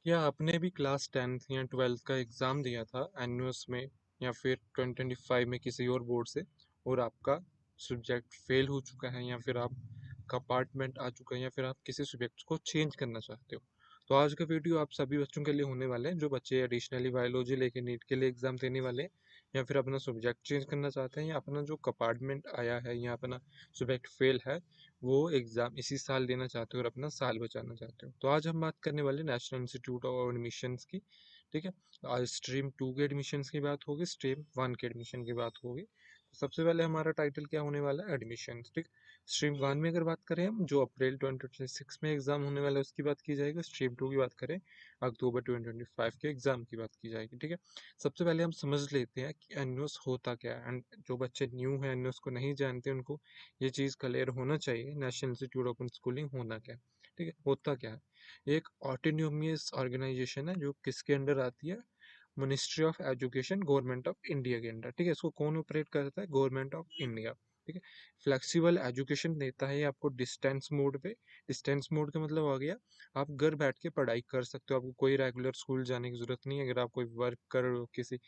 क्या आपने भी क्लास 10th या 12th का एग्ज़ाम दिया था एनुअस में या फिर 2025 में किसी और बोर्ड से, और आपका सब्जेक्ट फेल हो चुका है या फिर आप कंपार्टमेंट आ चुका है या फिर आप किसी सब्जेक्ट को चेंज करना चाहते हो? तो आज का वीडियो आप सभी बच्चों के लिए होने वाले हैं जो बच्चे एडिशनली बायोलॉजी लेके नीट के लिए एग्ज़ाम देने वाले हैं या फिर अपना सब्जेक्ट चेंज करना चाहते हैं या अपना जो कंपार्टमेंट आया है या अपना सब्जेक्ट फेल है वो एग्ज़ाम इसी साल देना चाहते हो और अपना साल बचाना चाहते हो। तो आज हम बात करने वाले नेशनल इंस्टीट्यूट ऑफ एडमिशन्स की। ठीक है, आज स्ट्रीम 2 के एडमिशन्स की बात होगी, स्ट्रीम 1 के एडमिशन की बात होगी। तो सबसे पहले हमारा टाइटल क्या होने वाला है, एडमिशन्स। ठीक, स्ट्रीम 1 में अगर बात करें हम, जो अप्रैल 2026 में एग्जाम होने वाला है उसकी बात की जाएगी। स्ट्रीम 2 की बात करें, अक्टूबर 2025 के एग्जाम की बात की जाएगी। ठीक है, सबसे पहले हम समझ लेते हैं कि एनुअस होता क्या है, एंड जो बच्चे न्यू हैं एनुअस को नहीं जानते उनको ये चीज़ क्लियर होना चाहिए नेशनल इंस्टीट्यूट ऑफ स्कूलिंग होना क्या है। ठीक है, होता क्या है, एक ऑटोनोमियस ऑर्गेनाइजेशन है जो किसके अंडर आती है, ministry of education, government of India के अंडर। ठीक है, इसको कौन ऑपरेट करता है, गवर्नमेंट ऑफ इंडिया। ठीक है, फ्लेक्सिबल एजुकेशन देता है ये आपको डिस्टेंस मोड पे। डिस्टेंस मोड का मतलब आ गया आप घर बैठ के पढ़ाई कर सकते हो, आपको कोई रेगुलर स्कूल जाने की जरूरत नहीं है। अगर आप कोई वर्क कर रहे हो, किसी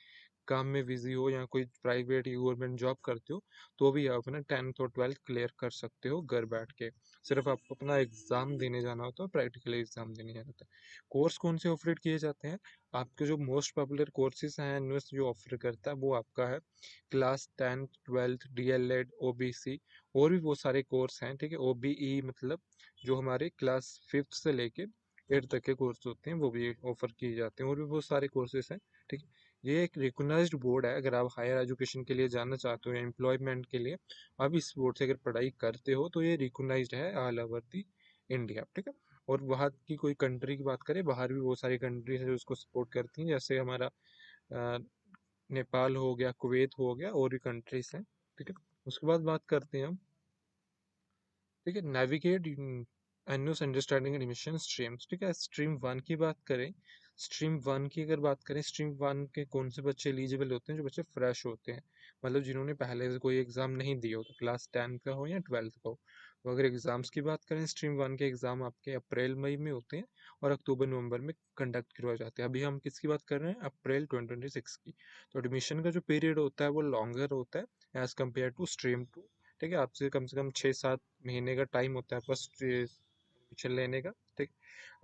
काम में बिजी हो या कोई प्राइवेट या गवर्नमेंट जॉब करते हो, तो भी आप अपना 10th और 12th क्लियर कर सकते हो घर बैठ के। सिर्फ आपको अपना एग्जाम देने जाना होता है, प्रैक्टिकल एग्जाम देने जाना होता है। कोर्स कौन से ऑफर किए जाते हैं, आपके जो मोस्ट पॉपुलर कोर्सेज हैं एनएस जो ऑफर करता है वो आपका है class 10th 12th DElEd OBC, और भी बहुत सारे कोर्स हैं। ठीक है, ओबीई मतलब जो हमारे क्लास 5th से लेके 8th तक के कोर्स होते हैं वो भी ऑफर किए जाते हैं, और भी बहुत सारे कोर्सेज हैं। ठीक है, ये एक रिकॉग्नाइज्ड बोर्ड है। अगर आप हायर एजुकेशन के लिए जाना चाहते हो या एम्प्लॉयमेंट के लिए आप इस बोर्ड से अगर पढ़ाई करते हो तो ये रिकॉग्नाइज्ड है ऑल ओवर दी इंडिया। ठीक है, और वहाँ की कोई कंट्री की बात करें, बाहर भी बहुत सारी कंट्रीज है जो इसको सपोर्ट करती हैं, जैसे हमारा अ, नेपाल हो गया, कुवैत हो गया, और भी कंट्रीज हैं। ठीक है, उसके बाद बात करते हैं हम। ठीक है, नेविगेट एनुअस अंडरस्टैंडिंग एडमिशन स्ट्रीम्स। ठीक है, स्ट्रीम 1 की बात करें, स्ट्रीम 1 की अगर बात करें, स्ट्रीम 1 के कौन से बच्चे एलिजिबल होते हैं, जो बच्चे फ्रेश होते हैं, मतलब जिन्होंने पहले से कोई एग्जाम नहीं दिया हो, तो क्लास 10 का हो या 12th का हो। तो अगर एग्जाम्स की बात करें, स्ट्रीम 1 के एग्जाम आपके अप्रैल मई में होते हैं और अक्टूबर नवंबर में कंडक्ट करवाए जाते हैं। अभी हम किसकी बात कर रहे हैं, अप्रैल 2026 की। तो एडमिशन का जो पीरियड होता है वो लॉन्गर होता है एज कम्पेयर टू स्ट्रीम 2। ठीक है, आपसे कम से कम 6-7 महीने का टाइम होता है आपका एडमिशन लेने का। ठीक,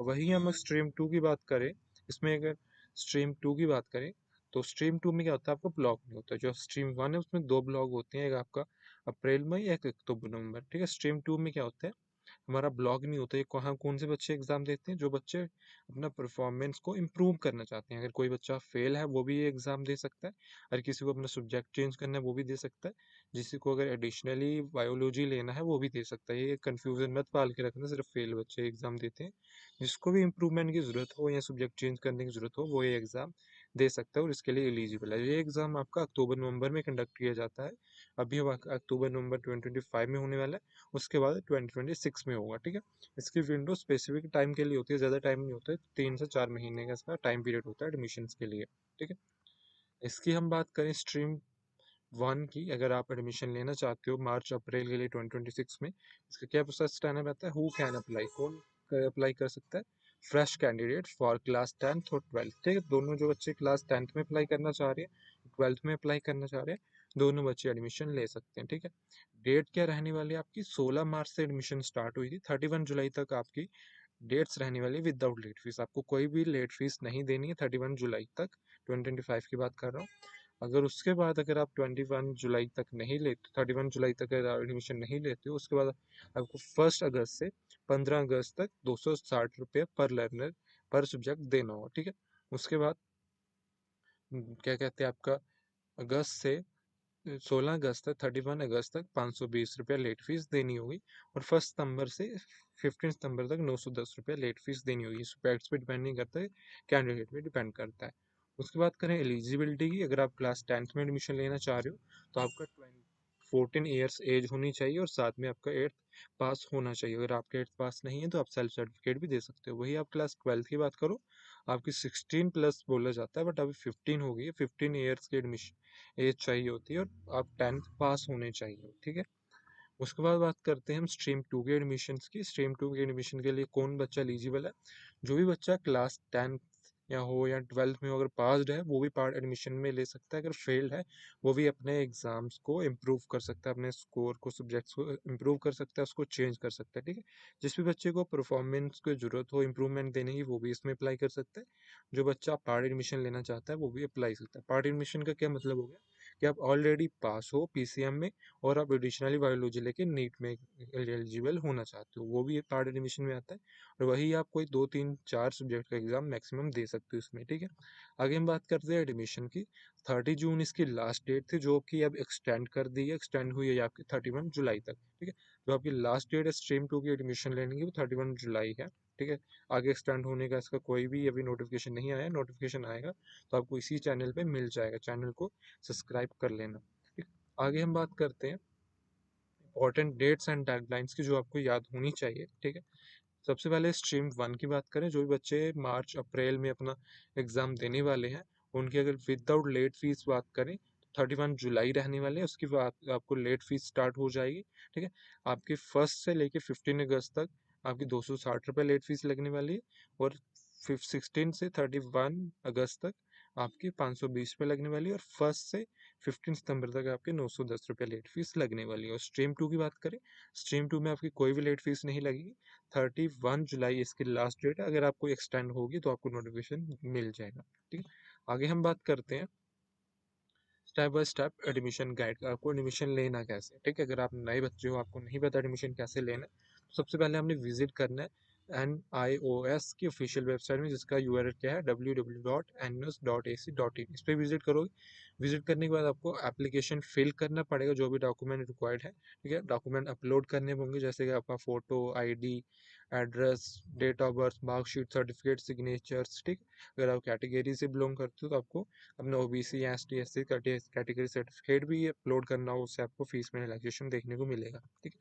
वही हम स्ट्रीम 2 की बात करें, इसमें अगर स्ट्रीम 2 की बात करें तो स्ट्रीम 2 में क्या होता है, आपका ब्लॉक नहीं होता। जो स्ट्रीम 1 है उसमें दो ब्लॉक होते हैं, एक आपका अप्रैल मई, एक अक्टूबर नवंबर। ठीक है, स्ट्रीम 2 में क्या होता है, हमारा ब्लॉग नहीं होता है। कहाँ कौन से बच्चे एग्जाम देते हैं, जो बच्चे अपना परफॉर्मेंस को इम्प्रूव करना चाहते हैं। अगर कोई बच्चा फेल है वो भी ये एग्जाम दे सकता है, और किसी को अपना सब्जेक्ट चेंज करना है वो भी दे सकता है, जिसी को अगर एडिशनली बायोलॉजी लेना है वो भी दे सकता है। ये कंफ्यूजन मत पाल के रखना, सिर्फ फेल बच्चे एग्जाम देते हैं। जिसको भी इम्प्रूवमेंट की जरूरत हो या सब्जेक्ट चेंज करने की जरूरत हो वो ये एग्जाम दे सकता है और इसके लिए एलिजिबल है। ये एग्जाम आपका अक्टूबर नवंबर में कंडक्ट किया जाता है। अभी हम अक्टूबर नवंबर 2025 में होने वाला है, उसके बाद 2026 में होगा। ठीक है, इसकी विंडो स्पेसिफिक टाइम के लिए होती है, ज़्यादा टाइम नहीं होता है, 3 से 4 महीने का इसका टाइम पीरियड होता है एडमिशन्स के लिए। ठीक है, इसकी हम बात करें स्ट्रीम 1 की, अगर आप एडमिशन लेना चाहते हो मार्च अप्रैल के लिए 2026 में, इसका क्या प्रोसेस रहना रहता है, हु कैन अप्लाई, कौन अप्लाई कर सकता है, fresh candidate for class 10th और 12th। ठीक है, दोनों जो बच्चे क्लास 10th में अप्लाई करना चाह रहे हैं, 12th में अप्लाई करना चाह रहे हैं, दोनों बच्चे एडमिशन ले सकते हैं। ठीक है, डेट क्या रहने वाली है आपकी, 16 मार्च से एडमिशन स्टार्ट हुई थी, 31 जुलाई तक आपकी डेट्स रहने वाली विदाउट लेट फीस। आपको कोई भी लेट फीस नहीं देनी है 31 जुलाई तक, 2025 की बात कर रहा हूँ। अगर उसके बाद अगर आप 21 जुलाई तक नहीं लेते, 31 जुलाई तक अगर एडमिशन नहीं लेते हो, उसके बाद आपको 1 अगस्त से 15 अगस्त तक 260 रुपये पर लर्नर पर सब्जेक्ट देना होगा। ठीक है, उसके बाद क्या कहते हैं, आपका अगस्त से 16 अगस्त तक, 31 अगस्त तक 520 रुपया लेट फीस देनी होगी, और 1 सितंबर से 15 सितंबर तक 910 रुपया लेट फीस देनी होगी। स्पेक्ट्स पे डिपेंड नहीं करता है, कैंडिडेट पे डिपेंड करता है। उसके बाद करें एलिजिबिलिटी की, अगर आप क्लास 10th में एडमिशन लेना चाह रहे हो तो आपका 14 ईयर्स एज होनी चाहिए और साथ में आपका 8th पास होना चाहिए। अगर आपका 8th पास नहीं है तो आप सेल्फ सर्टिफिकेट भी दे सकते हो। वही आप क्लास 12th की बात करो, आपकी 16 प्लस बोला जाता है, बट अभी 15 हो गई है, 15 ईयर्स की एडमिशन एज चाहिए होती है, और आप 10th पास होने चाहिए। ठीक है, उसके बाद बात करते हैं हम स्ट्रीम 2 के एडमिशन्स की। स्ट्रीम 2 के एडमिशन के लिए कौन बच्चा एलिजिबल है, जो भी बच्चा क्लास 10 या हो या 12th में अगर पास्ड है वो भी पार्ट एडमिशन में ले सकता है, अगर फेल्ड है वो भी अपने एग्जाम्स को इम्प्रूव कर सकता है, अपने स्कोर को सब्जेक्ट्स को इम्प्रूव कर सकता है, उसको चेंज कर सकता है। ठीक है, जिस भी बच्चे को परफॉर्मेंस की जरूरत हो इम्प्रूवमेंट देने की वो भी इसमें अप्लाई कर सकता है। जो बच्चा पार्ट एडमिशन लेना चाहता है वो भी अप्लाई सकता है। पार्ट एडमिशन का क्या मतलब हो गया कि आप ऑलरेडी पास हो पीसीएम में और आप एडिशनली बायोलॉजी लेके नीट में एलिजिबल होना चाहते हो, वो भी पार्ट एडमिशन में आता है। और वही आप कोई 2 3 4 सब्जेक्ट का एग्जाम मैक्सिमम दे सकते हो इसमें। ठीक है, आगे हम बात करते हैं एडमिशन की। 30 जून इसकी लास्ट डेट थी जो कि अब एक्सटेंड कर दी है, एक्सटेंड हुई है आपकी 31 जुलाई तक। ठीक है, जो आपकी लास्ट डेट है स्ट्रीम 2 की एडमिशन लेने की वो 31 जुलाई है। ठीक है, आगे एक्सटेंड होने का इसका कोई भी अभी नोटिफिकेशन नहीं आया, नोटिफिकेशन आएगा तो आपको इसी चैनल पे मिल जाएगा, चैनल को सब्सक्राइब कर लेना। ठीक, आगे हम बात करते हैं इंपॉर्टेंट डेट्स एंड डेडलाइंस की जो आपको याद होनी चाहिए। ठीक है, सबसे पहले स्ट्रीम 1 की बात करें, जो भी बच्चे मार्च अप्रैल में अपना एग्ज़ाम देने वाले हैं उनकी अगर विदाउट लेट फीस बात करें तो 31 जुलाई रहने वाले हैं, उसके बाद आपको लेट फीस स्टार्ट हो जाएगी। ठीक है, आपके 1 से लेके 15 अगस्त तक आपकी 260 रुपये लेट फीस लगने वाली है, और 16 से 31 अगस्त तक आपकी 520 रुपये लगने वाली है, और 1 से 15 सितंबर तक आपके 910 रुपये लेट फीस लगने वाली है। और स्ट्रीम 2 की बात करें, स्ट्रीम 2 में आपकी कोई भी लेट फीस नहीं लगेगी। 31 जुलाई इसकी लास्ट डेट है, अगर आपको एक्सटेंड होगी तो आपको नोटिफिकेशन मिल जाएगा। ठीक है, आगे हम बात करते हैं step by step admission guide का, आपको एडमिशन लेना कैसे है। ठीक है, अगर आप नए बच्चे हो आपको नहीं पता एडमिशन कैसे लेना है, तो सबसे पहले हमने विजिट करना है NIOS की ऑफिशियल वेबसाइट में, जिसका URL क्या है www.nus.ac.in। इस पर विजिट करोगे, विजिट करने के बाद आपको एप्लीकेशन फिल करना पड़ेगा, जो भी डॉक्यूमेंट रिक्वायर्ड है। ठीक है, डॉक्यूमेंट अपलोड करने होंगे जैसे कि आपका photo, ID, address, date of birth, marksheet, certificate, signatures. ठीक, अगर आप कैटेगरी से बिलोंग करते हो तो आपको अपना OBC या ST/SC कैटेगरी सर्टिफिकेट भी अपलोड करना हो, उससे आपको फीस में रिलैक्सेशन देखने को मिलेगा। ठीक है,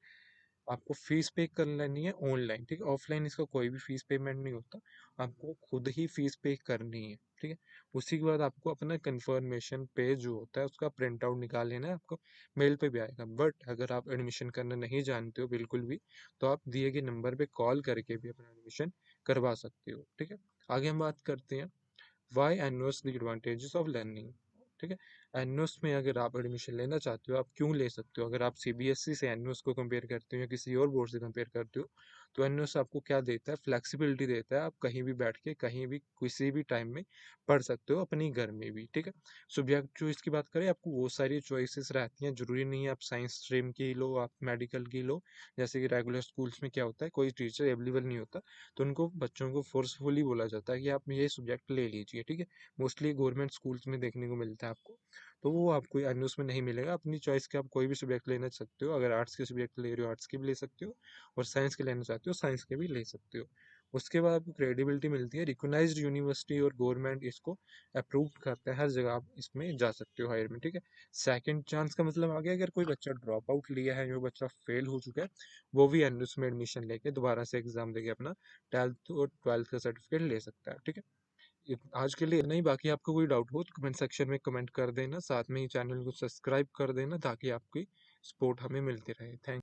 आपको फीस पे कर लेनी है ऑनलाइन। ठीक है, ऑफलाइन इसका कोई भी फीस पेमेंट नहीं होता, आपको खुद ही फीस पे करनी है। ठीक है, उसी के बाद आपको अपना कंफर्मेशन पेज जो होता है उसका प्रिंट आउट निकाल लेना है, आपको मेल पे भी आएगा। बट अगर आप एडमिशन करना नहीं जानते हो बिल्कुल भी, तो आप दिए गए नंबर पे कॉल करके भी अपना एडमिशन करवा सकते हो। ठीक है, आगे हम बात करते हैं वाई एनुअस द एडवांटेजेस ऑफ लर्निंग। ठीक है, एनुअस में अगर आप एडमिशन लेना चाहते हो आप क्यों ले सकते हो, अगर आप CBSE से एनुअस को कंपेयर करते हो या किसी और बोर्ड से कंपेयर करते हो, तो एनुअस आपको क्या देता है, फ्लेक्सिबिलिटी देता है, आप कहीं भी बैठ के कहीं भी किसी भी टाइम में पढ़ सकते हो, अपनी घर में भी। ठीक है, सब्जेक्ट चॉइस की बात करें, आपको वो सारी चॉइसेस रहती हैं, जरूरी नहीं है आप साइंस स्ट्रीम की लो, आप मेडिकल की लो। जैसे कि रेगुलर स्कूल्स में क्या होता है, कोई टीचर अवेलेबल नहीं होता तो उनको बच्चों को फोर्सफुली बोला जाता है कि आप ये सब्जेक्ट ले लीजिए। ठीक है, मोस्टली गवर्नमेंट स्कूल्स में देखने को मिलता है आपको, तो वो आपको एनुअस में नहीं मिलेगा। अपनी चॉइस के आप कोई भी सब्जेक्ट लेना सकते हो, अगर आर्ट्स के सब्जेक्ट ले रहे हो आर्ट्स के भी ले सकते हो, और साइंस के लेना चाहते हो साइंस के भी ले सकते हो। उसके बाद आपको क्रेडिबिलिटी मिलती है, रिकोगनाइज्ड यूनिवर्सिटी और गवर्नमेंट इसको अप्रूव करते हैं, हर जगह आप इसमें जा सकते हो हायर में। ठीक है, सेकंड चांस का मतलब आ गया, अगर कोई बच्चा ड्रॉप आउट लिया है, जो बच्चा फेल हो चुका है, वो भी एनुअस में एडमिशन लेके दोबारा से एग्जाम देके अपना 10th और 12th का सर्टिफिकेट ले सकता है। ठीक है, आज के लिए नहीं, बाकी आपको कोई डाउट हो तो कमेंट सेक्शन में कमेंट कर देना, साथ में ही चैनल को सब्सक्राइब कर देना ताकि आपकी सपोर्ट हमें मिलती रहे। थैंक